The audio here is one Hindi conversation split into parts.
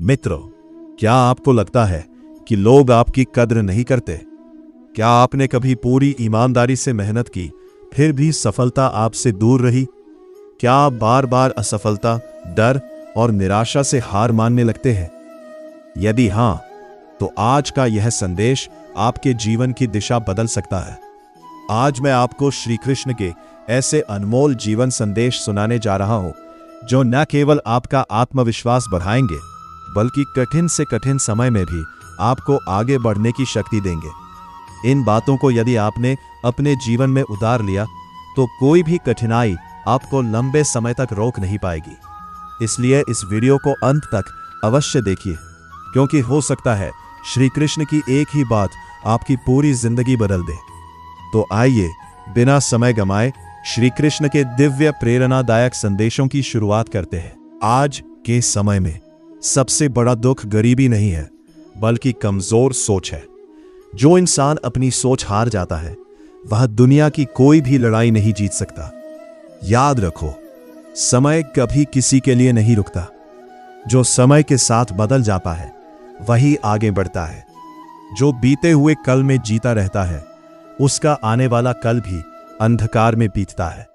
मित्रों, क्या आपको लगता है कि लोग आपकी कद्र नहीं करते? क्या आपने कभी पूरी ईमानदारी से मेहनत की, फिर भी सफलता आपसे दूर रही? क्या आप बार बार असफलता, डर और निराशा से हार मानने लगते हैं? यदि हां, तो आज का यह संदेश आपके जीवन की दिशा बदल सकता है। आज मैं आपको श्री कृष्ण के ऐसे अनमोल जीवन संदेश सुनाने जा रहा हूं, जो न केवल आपका आत्मविश्वास बढ़ाएंगे, बल्कि कठिन से कठिन समय में भी आपको आगे बढ़ने की शक्ति देंगे। इन बातों को यदि आपने अपने जीवन में उतार लिया, तो कोई भी कठिनाई आपको लंबे समय तक रोक नहीं पाएगी। इसलिए इस वीडियो को अंत तक अवश्य देखिए, क्योंकि हो सकता है श्री कृष्ण की एक ही बात आपकी पूरी जिंदगी बदल दे। तो आइए बिना समय गंवाए श्री कृष्ण के दिव्य प्रेरणादायक संदेशों की शुरुआत करते हैं। आज के समय में सबसे बड़ा दुख गरीबी नहीं है, बल्कि कमजोर सोच है। जो इंसान अपनी सोच हार जाता है, वह दुनिया की कोई भी लड़ाई नहीं जीत सकता। याद रखो, समय कभी किसी के लिए नहीं रुकता। जो समय के साथ बदल जाता है, वही आगे बढ़ता है। जो बीते हुए कल में जीता रहता है, उसका आने वाला कल भी अंधकार में बीतता है।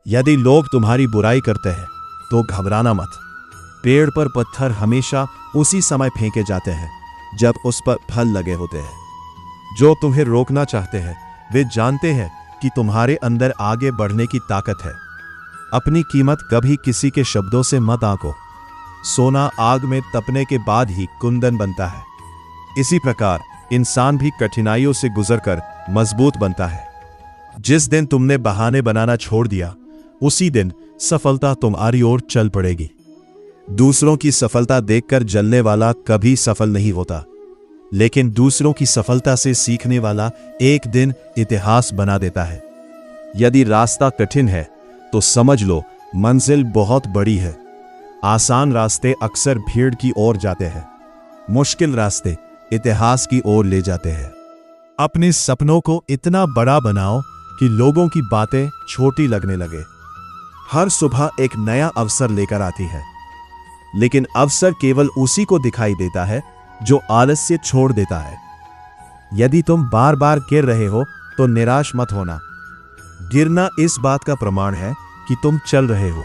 यदि लोग तुम्हारी बुराई करते हैं, तो घबराना मत। पेड़ पर पत्थर हमेशा उसी समय फेंके जाते हैं जब उस पर फल लगे होते हैं। जो तुम्हें रोकना चाहते हैं, वे जानते हैं कि तुम्हारे अंदर आगे बढ़ने की ताकत है। अपनी कीमत कभी किसी के शब्दों से मत आंको। सोना आग में तपने के बाद ही कुंदन बनता है। इसी प्रकार इंसान भी कठिनाइयों से गुजरकर मजबूत बनता है। जिस दिन तुमने बहाने बनाना छोड़ दिया, उसी दिन सफलता तुम्हारी ओर चल पड़ेगी। दूसरों की सफलता देखकर जलने वाला कभी सफल नहीं होता, लेकिन दूसरों की सफलता से सीखने वाला एक दिन इतिहास बना देता है। यदि रास्ता कठिन है, तो समझ लो मंजिल बहुत बड़ी है। आसान रास्ते अक्सर भीड़ की ओर जाते हैं, मुश्किल रास्ते इतिहास की ओर ले जाते हैं। अपने सपनों को इतना बड़ा बनाओ कि लोगों की बातें छोटी लगने लगे। हर सुबह एक नया अवसर लेकर आती है, लेकिन अवसर केवल उसी को दिखाई देता है जो आलस्य छोड़ देता है। यदि तुम बार बार गिर रहे हो, तो निराश मत होना। गिरना इस बात का प्रमाण है कि तुम चल रहे हो।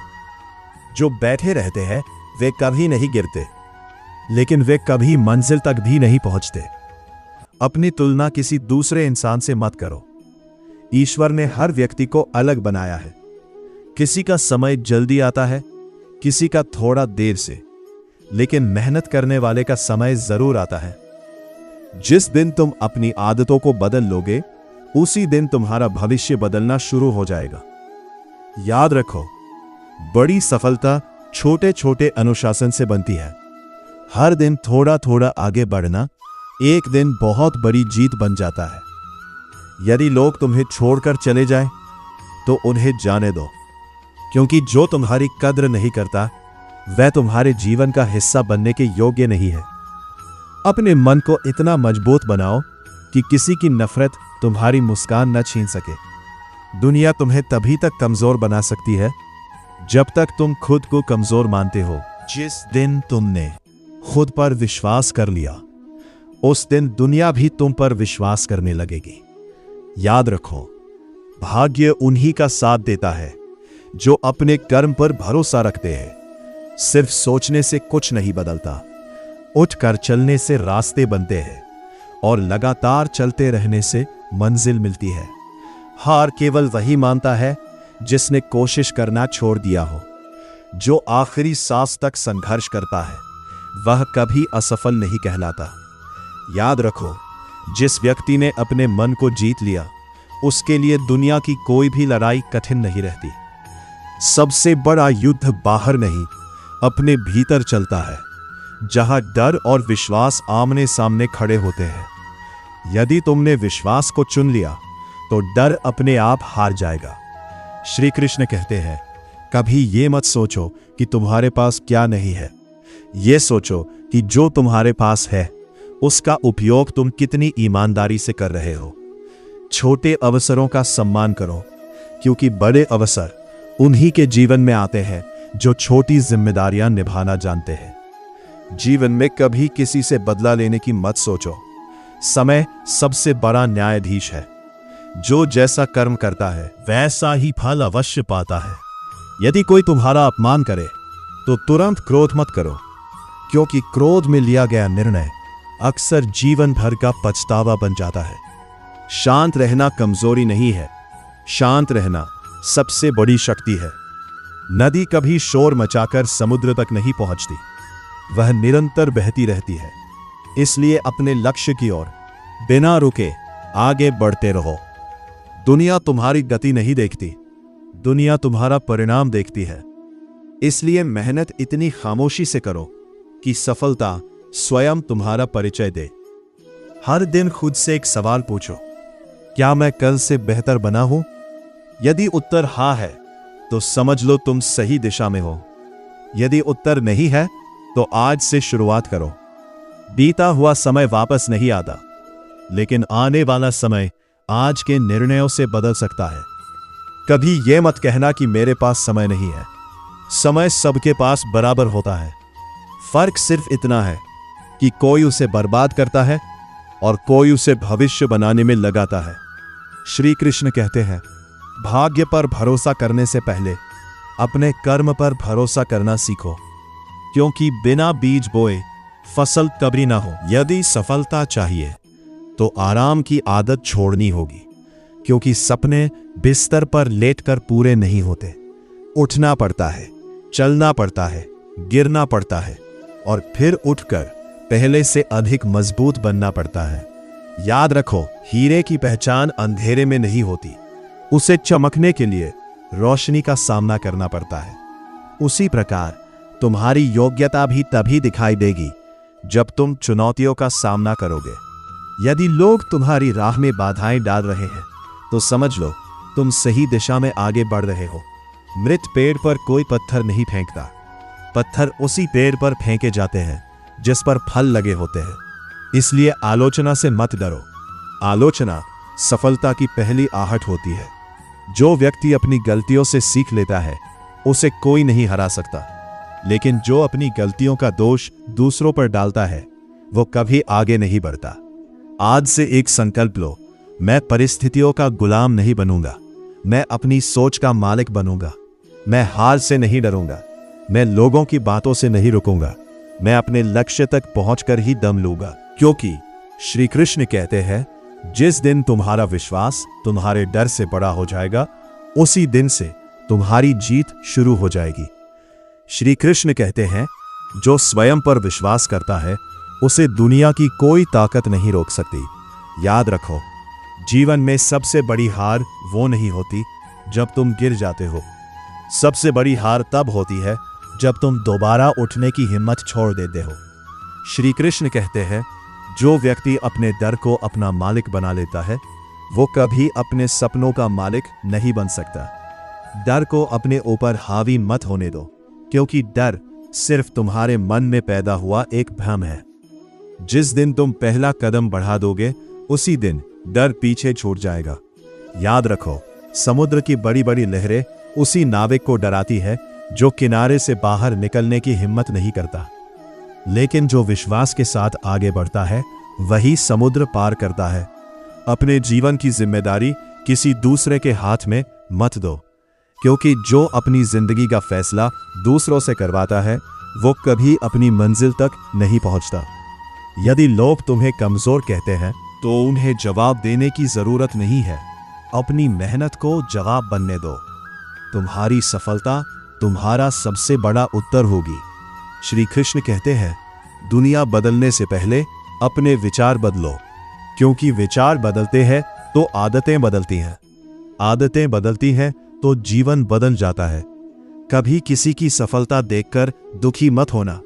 जो बैठे रहते हैं, वे कभी नहीं गिरते, लेकिन वे कभी मंजिल तक भी नहीं पहुंचते। अपनी तुलना किसी दूसरे इंसान से मत करो। ईश्वर ने हर व्यक्ति को अलग बनाया है। किसी का समय जल्दी आता है, किसी का थोड़ा देर से, लेकिन मेहनत करने वाले का समय जरूर आता है। जिस दिन तुम अपनी आदतों को बदल लोगे, उसी दिन तुम्हारा भविष्य बदलना शुरू हो जाएगा। याद रखो, बड़ी सफलता छोटे छोटे अनुशासन से बनती है। हर दिन थोड़ा थोड़ा आगे बढ़ना एक दिन बहुत बड़ी जीत बन जाता है। यदि लोग तुम्हें छोड़कर चले जाएं, तो उन्हें जाने दो, क्योंकि जो तुम्हारी कद्र नहीं करता, वह तुम्हारे जीवन का हिस्सा बनने के योग्य नहीं है। अपने मन को इतना मजबूत बनाओ कि किसी की नफरत तुम्हारी मुस्कान न छीन सके। दुनिया तुम्हें तभी तक कमजोर बना सकती है, जब तक तुम खुद को कमजोर मानते हो। जिस दिन तुमने खुद पर विश्वास कर लिया, उस दिन दुनिया भी तुम पर विश्वास करने लगेगी। याद रखो, भाग्य उन्हीं का साथ देता है जो अपने कर्म पर भरोसा रखते हैं। सिर्फ सोचने से कुछ नहीं बदलता, उठकर चलने से रास्ते बनते हैं, और लगातार चलते रहने से मंजिल मिलती है। हार केवल वही मानता है जिसने कोशिश करना छोड़ दिया हो। जो आखिरी सांस तक संघर्ष करता है, वह कभी असफल नहीं कहलाता। याद रखो, जिस व्यक्ति ने अपने मन को जीत लिया, उसके लिए दुनिया की कोई भी लड़ाई कठिन नहीं रहती। सबसे बड़ा युद्ध बाहर नहीं, अपने भीतर चलता है, जहां डर और विश्वास आमने सामने खड़े होते हैं। यदि तुमने विश्वास को चुन लिया, तो डर अपने आप हार जाएगा। श्री कृष्ण कहते हैं, कभी ये मत सोचो कि तुम्हारे पास क्या नहीं है। ये सोचो कि जो तुम्हारे पास है, उसका उपयोग तुम कितनी ईमानदारी से कर रहे हो। छोटे अवसरों का सम्मान करो, क्योंकि बड़े अवसर उन्हीं के जीवन में आते हैं जो छोटी जिम्मेदारियां निभाना जानते हैं। जीवन में कभी किसी से बदला लेने की मत सोचो। समय सबसे बड़ा न्यायाधीश है। जो जैसा कर्म करता है वैसा ही फल अवश्य पाता है। यदि कोई तुम्हारा अपमान करे तो तुरंत क्रोध मत करो, क्योंकि क्रोध में लिया गया निर्णय अक्सर जीवन भर का पछतावा बन जाता है। शांत रहना कमजोरी नहीं है, शांत रहना सबसे बड़ी शक्ति है। नदी कभी शोर मचाकर समुद्र तक नहीं पहुंचती, वह निरंतर बहती रहती है। इसलिए अपने लक्ष्य की ओर बिना रुके आगे बढ़ते रहो। दुनिया तुम्हारी गति नहीं देखती, दुनिया तुम्हारा परिणाम देखती है। इसलिए मेहनत इतनी खामोशी से करो कि सफलता स्वयं तुम्हारा परिचय दे। हर दिन खुद से एक सवाल पूछो, क्या मैं कल से बेहतर बना हूं? यदि उत्तर हां है तो समझ लो तुम सही दिशा में हो। यदि उत्तर नहीं है तो आज से शुरुआत करो। बीता हुआ समय वापस नहीं आता, लेकिन आने वाला समय आज के निर्णयों से बदल सकता है। कभी यह मत कहना कि मेरे पास समय नहीं है। समय सबके पास बराबर होता है। फर्क सिर्फ इतना है कि कोई उसे बर्बाद करता है और कोई उसे भविष्य बनाने में लगाता है। श्री कृष्ण कहते हैं, भाग्य पर भरोसा करने से पहले अपने कर्म पर भरोसा करना सीखो, क्योंकि बिना बीज बोए फसल कभी ना हो। यदि सफलता चाहिए तो आराम की आदत छोड़नी होगी, क्योंकि सपने बिस्तर पर लेटकर पूरे नहीं होते। उठना पड़ता है, चलना पड़ता है, गिरना पड़ता है और फिर उठकर पहले से अधिक मजबूत बनना पड़ता है। याद रखो, हीरे की पहचान अंधेरे में नहीं होती, उसे चमकने के लिए रोशनी का सामना करना पड़ता है। उसी प्रकार तुम्हारी योग्यता भी तभी दिखाई देगी जब तुम चुनौतियों का सामना करोगे। यदि लोग तुम्हारी राह में बाधाएं डाल रहे हैं तो समझ लो तुम सही दिशा में आगे बढ़ रहे हो। मृत पेड़ पर कोई पत्थर नहीं फेंकता, पत्थर उसी पेड़ पर फेंके जाते हैं जिस पर फल लगे होते हैं। इसलिए आलोचना से मत डरो। आलोचना सफलता की पहली आहट होती है। जो व्यक्ति अपनी गलतियों से सीख लेता है उसे कोई नहीं हरा सकता, लेकिन जो अपनी गलतियों का दोष दूसरों पर डालता है वो कभी आगे नहीं बढ़ता। आज से एक संकल्प लो, मैं परिस्थितियों का गुलाम नहीं बनूंगा, मैं अपनी सोच का मालिक बनूंगा। मैं हार से नहीं डरूंगा, मैं लोगों की बातों से नहीं रुकूंगा, मैं अपने लक्ष्य तक पहुंचकर ही दम लूंगा। क्योंकि श्री कृष्ण कहते हैं, जिस दिन तुम्हारा विश्वास तुम्हारे डर से बड़ा हो जाएगा उसी दिन से तुम्हारी जीत शुरू हो जाएगी। श्री कृष्ण कहते हैं, जो स्वयं पर विश्वास करता है उसे दुनिया की कोई ताकत नहीं रोक सकती। याद रखो, जीवन में सबसे बड़ी हार वो नहीं होती जब तुम गिर जाते हो, सबसे बड़ी हार तब होती है जब तुम दोबारा उठने की हिम्मत छोड़ देते हो। श्री कृष्ण कहते हैं, जो व्यक्ति अपने डर को अपना मालिक बना लेता है वो कभी अपने सपनों का मालिक नहीं बन सकता। डर को अपने ऊपर हावी मत होने दो, क्योंकि डर सिर्फ तुम्हारे मन में पैदा हुआ एक भ्रम है। जिस दिन तुम पहला कदम बढ़ा दोगे उसी दिन डर पीछे छूट जाएगा। याद रखो, समुद्र की बड़ी बड़ी लहरें उसी नाविक को डराती है जो किनारे से बाहर निकलने की हिम्मत नहीं करता, लेकिन जो विश्वास के साथ आगे बढ़ता है वही समुद्र पार करता है। अपने जीवन की जिम्मेदारी किसी दूसरे के हाथ में मत दो, क्योंकि जो अपनी जिंदगी का फैसला दूसरों से करवाता है वो कभी अपनी मंजिल तक नहीं पहुंचता। यदि लोग तुम्हें कमजोर कहते हैं तो उन्हें जवाब देने की जरूरत नहीं है, अपनी मेहनत को जवाब बनने दो। तुम्हारी सफलता तुम्हारा सबसे बड़ा उत्तर होगी। श्री कृष्ण कहते हैं, दुनिया बदलने से पहले अपने विचार बदलो, क्योंकि विचार बदलते हैं तो आदतें बदलती हैं, आदतें बदलती हैं तो जीवन बदल जाता है। कभी किसी की सफलता देखकर दुखी मत होना,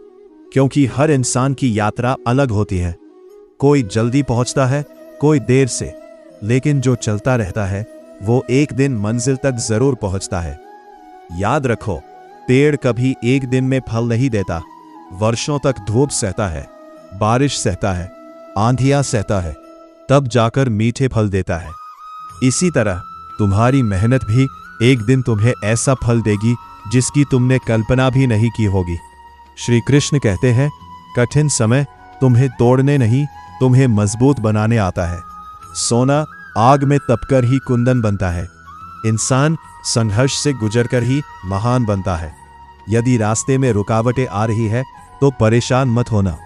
क्योंकि हर इंसान की यात्रा अलग होती है। कोई जल्दी पहुंचता है, कोई देर से, लेकिन जो चलता रहता है वो एक दिन मंजिल तक जरूर पहुंचता है। याद रखो, पेड़ कभी एक दिन में फल नहीं देता, वर्षों तक धूप सहता है, बारिश सहता है, आंधियां सहता है, तब जाकर मीठे फल देता है। इसी तरह तुम्हारी मेहनत भी एक दिन तुम्हें ऐसा फल देगी जिसकी तुमने कल्पना भी नहीं की होगी। श्री कृष्ण कहते हैं, कठिन समय तुम्हें तोड़ने नहीं, तुम्हें मजबूत बनाने आता है। सोना आग में तपकर ही कुंदन बनता है। इंसान संघर्ष से गुजरकर ही महान बनता है। यदि रास्ते में रुकावटें आ रही है तो परेशान मत होना,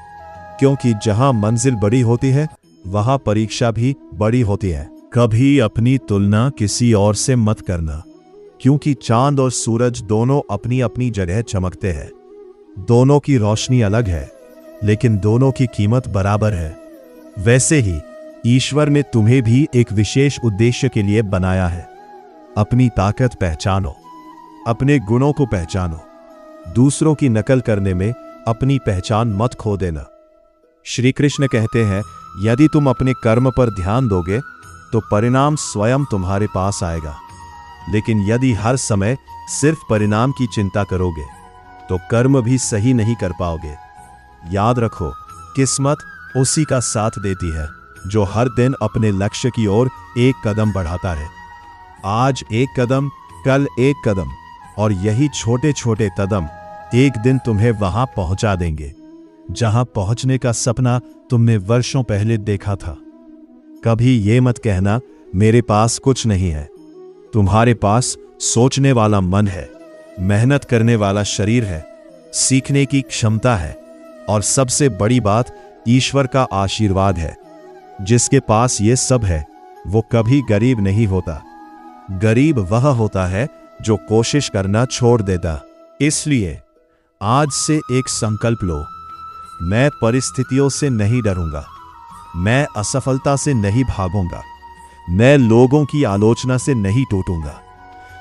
क्योंकि जहां मंजिल बड़ी होती है वहां परीक्षा भी बड़ी होती है। कभी अपनी तुलना किसी और से मत करना, क्योंकि चांद और सूरज दोनों अपनी अपनी जगह चमकते हैं। दोनों की रोशनी अलग है, लेकिन दोनों की कीमत बराबर है। वैसे ही ईश्वर ने तुम्हें भी एक विशेष उद्देश्य के लिए बनाया है। अपनी ताकत पहचानो, अपने गुणों को पहचानो। दूसरों की नकल करने में अपनी पहचान मत खो देना। श्री कृष्ण कहते हैं, यदि तुम अपने कर्म पर ध्यान दोगे तो परिणाम स्वयं तुम्हारे पास आएगा, लेकिन यदि हर समय सिर्फ परिणाम की चिंता करोगे तो कर्म भी सही नहीं कर पाओगे। याद रखो, किस्मत उसी का साथ देती है जो हर दिन अपने लक्ष्य की ओर एक कदम बढ़ाता है। आज एक कदम, कल एक कदम, और यही छोटे छोटे कदम एक दिन तुम्हें वहां पहुंचा देंगे जहां पहुंचने का सपना तुमने वर्षों पहले देखा था। कभी ये मत कहना मेरे पास कुछ नहीं है। तुम्हारे पास सोचने वाला मन है, मेहनत करने वाला शरीर है, सीखने की क्षमता है, और सबसे बड़ी बात ईश्वर का आशीर्वाद है। जिसके पास ये सब है वो कभी गरीब नहीं होता। गरीब वह होता है जो कोशिश करना छोड़ देता। इसलिए आज से एक संकल्प लो, मैं परिस्थितियों से नहीं डरूंगा, मैं असफलता से नहीं भागूंगा, मैं लोगों की आलोचना से नहीं टूटूंगा।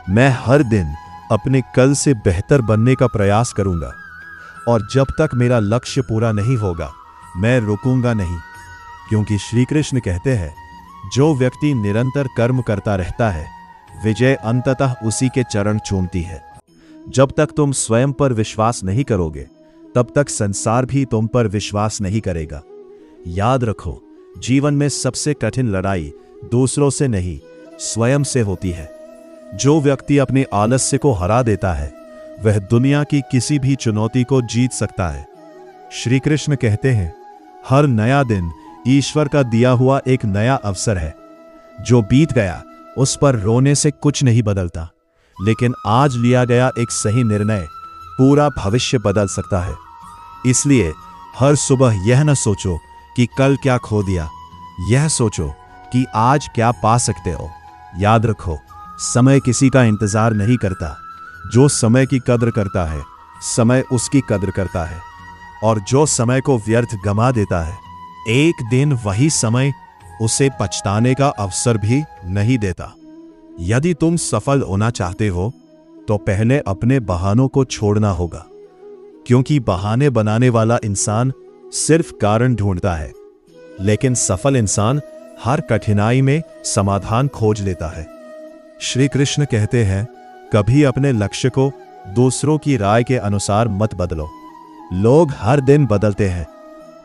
मैं हर दिन अपने कल से बेहतर बनने का प्रयास करूंगा, और जब तक मेरा लक्ष्य पूरा नहीं होगा मैं रुकूंगा नहीं। क्योंकि श्री कृष्ण कहते हैं, जो व्यक्ति निरंतर कर्म करता रहता है विजय अंततः उसी के चरण चूमती है। जब तक तुम स्वयं पर विश्वास नहीं करोगे तब तक संसार भी तुम पर विश्वास नहीं करेगा। याद रखो, जीवन में सबसे कठिन लड़ाई दूसरों से नहीं, स्वयं से होती है। जो व्यक्ति अपने आलस्य को हरा देता है वह दुनिया की किसी भी चुनौती को जीत सकता है। श्री कृष्ण कहते हैं, हर नया दिन ईश्वर का दिया हुआ एक नया अवसर है। जो बीत गया उस पर रोने से कुछ नहीं बदलता, लेकिन आज लिया गया एक सही निर्णय पूरा भविष्य बदल सकता है। इसलिए हर सुबह यह न सोचो कि कल क्या खो दिया, यह सोचो कि आज क्या पा सकते हो। याद रखो, समय किसी का इंतजार नहीं करता। जो समय की कद्र करता है समय उसकी कद्र करता है, और जो समय को व्यर्थ गमा देता है एक दिन वही समय उसे पछताने का अवसर भी नहीं देता। यदि तुम सफल होना चाहते हो तो पहले अपने बहानों को छोड़ना होगा, क्योंकि बहाने बनाने वाला इंसान सिर्फ कारण ढूंढता है, लेकिन सफल इंसान हर कठिनाई में समाधान खोज लेता है। श्री कृष्ण कहते हैं, कभी अपने लक्ष्य को दूसरों की राय के अनुसार मत बदलो। लोग हर दिन बदलते हैं,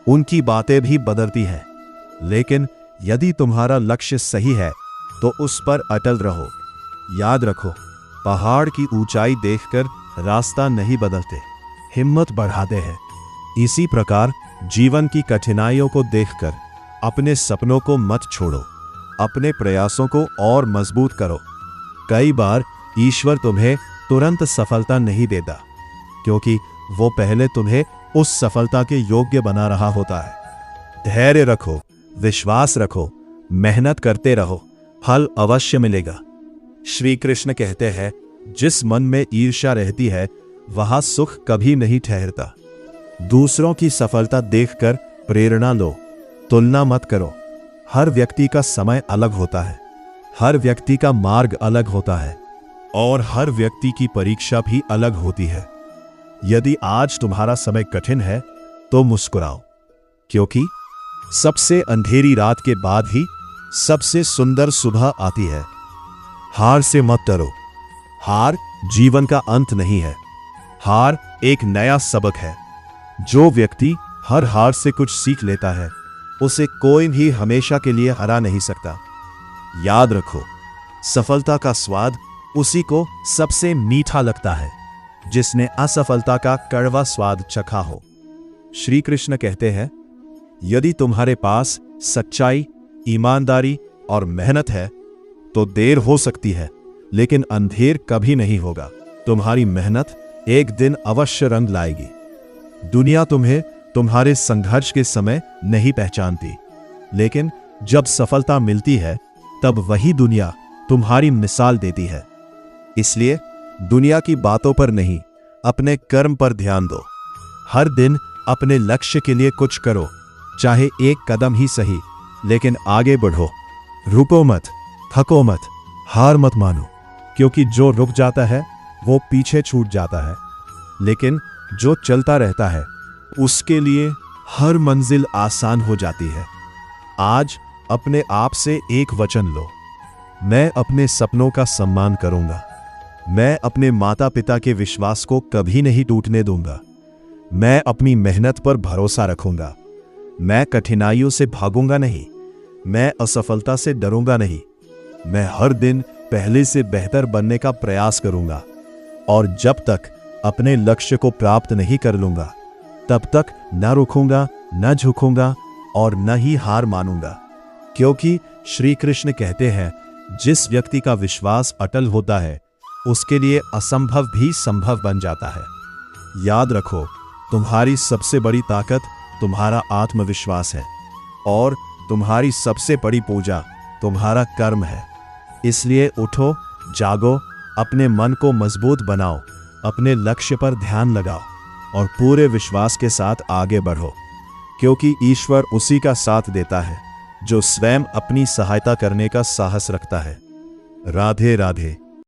उनकी बातें भी बदलती हैं, लेकिन यदि तुम्हारा लक्ष्य सही है तो उस पर अटल रहो। याद रखो, पहाड़ की ऊंचाई देखकर रास्ता नहीं बदलते, हिम्मत बढ़ाते हैं। इसी प्रकार जीवन की कठिनाइयों को देखकर अपने सपनों को मत छोड़ो, अपने प्रयासों को और मजबूत करो। कई बार ईश्वर तुम्हें तुरंत सफलता नहीं देता, क्योंकि वो पहले तुम्हें उस सफलता के योग्य बना रहा होता है। धैर्य रखो, विश्वास रखो, मेहनत करते रहो, फल अवश्य मिलेगा। श्री कृष्ण कहते हैं, जिस मन में ईर्ष्या रहती है वहां सुख कभी नहीं ठहरता। दूसरों की सफलता देखकर प्रेरणा लो, तुलना मत करो। हर व्यक्ति का समय अलग होता है, हर व्यक्ति का मार्ग अलग होता है, और हर व्यक्ति की परीक्षा भी अलग होती है। यदि आज तुम्हारा समय कठिन है तो मुस्कुराओ, क्योंकि सबसे अंधेरी रात के बाद ही सबसे सुंदर सुबह आती है। हार से मत डरो, हार जीवन का अंत नहीं है, हार एक नया सबक है। जो व्यक्ति हर हार से कुछ सीख लेता है उसे कोई भी हमेशा के लिए हरा नहीं सकता। याद रखो, सफलता का स्वाद उसी को सबसे मीठा लगता है जिसने असफलता का कड़वा स्वाद चखा हो। श्री कृष्ण कहते हैं, यदि तुम्हारे पास सच्चाई, ईमानदारी और मेहनत है तो देर हो सकती है, लेकिन अंधेर कभी नहीं होगा। तुम्हारी मेहनत एक दिन अवश्य रंग लाएगी। दुनिया तुम्हें तुम्हारे संघर्ष के समय नहीं पहचानती, लेकिन जब सफलता मिलती है तब वही दुनिया तुम्हारी मिसाल देती है। इसलिए दुनिया की बातों पर नहीं, अपने कर्म पर ध्यान दो। हर दिन अपने लक्ष्य के लिए कुछ करो, चाहे एक कदम ही सही, लेकिन आगे बढ़ो। रुको मत, थको मत, हार मत मानो, क्योंकि जो रुक जाता है वो पीछे छूट जाता है, लेकिन जो चलता रहता है उसके लिए हर मंजिल आसान हो जाती है। आज अपने आप से एक वचन लो, मैं अपने सपनों का सम्मान करूंगा। मैं अपने माता पिता के विश्वास को कभी नहीं टूटने दूंगा। मैं अपनी मेहनत पर भरोसा रखूंगा। मैं कठिनाइयों से भागूंगा नहीं, मैं असफलता से डरूंगा नहीं। मैं हर दिन पहले से बेहतर बनने का प्रयास करूंगा, और जब तक अपने लक्ष्य को प्राप्त नहीं कर लूंगा तब तक न रुकूंगा, न झुकूंगा और न ही हार मानूंगा। क्योंकि श्री कृष्ण कहते हैं, जिस व्यक्ति का विश्वास अटल होता है उसके लिए असंभव भी संभव बन जाता है। याद रखो, तुम्हारी सबसे बड़ी ताकत तुम्हारा आत्मविश्वास है, और तुम्हारी सबसे बड़ी पूजा तुम्हारा कर्म है। इसलिए उठो, जागो, अपने मन को मजबूत बनाओ, अपने लक्ष्य पर ध्यान लगाओ और पूरे विश्वास के साथ आगे बढ़ो, क्योंकि ईश्वर उसी का साथ देता है जो स्वयं अपनी सहायता करने का साहस रखता है। राधे राधे।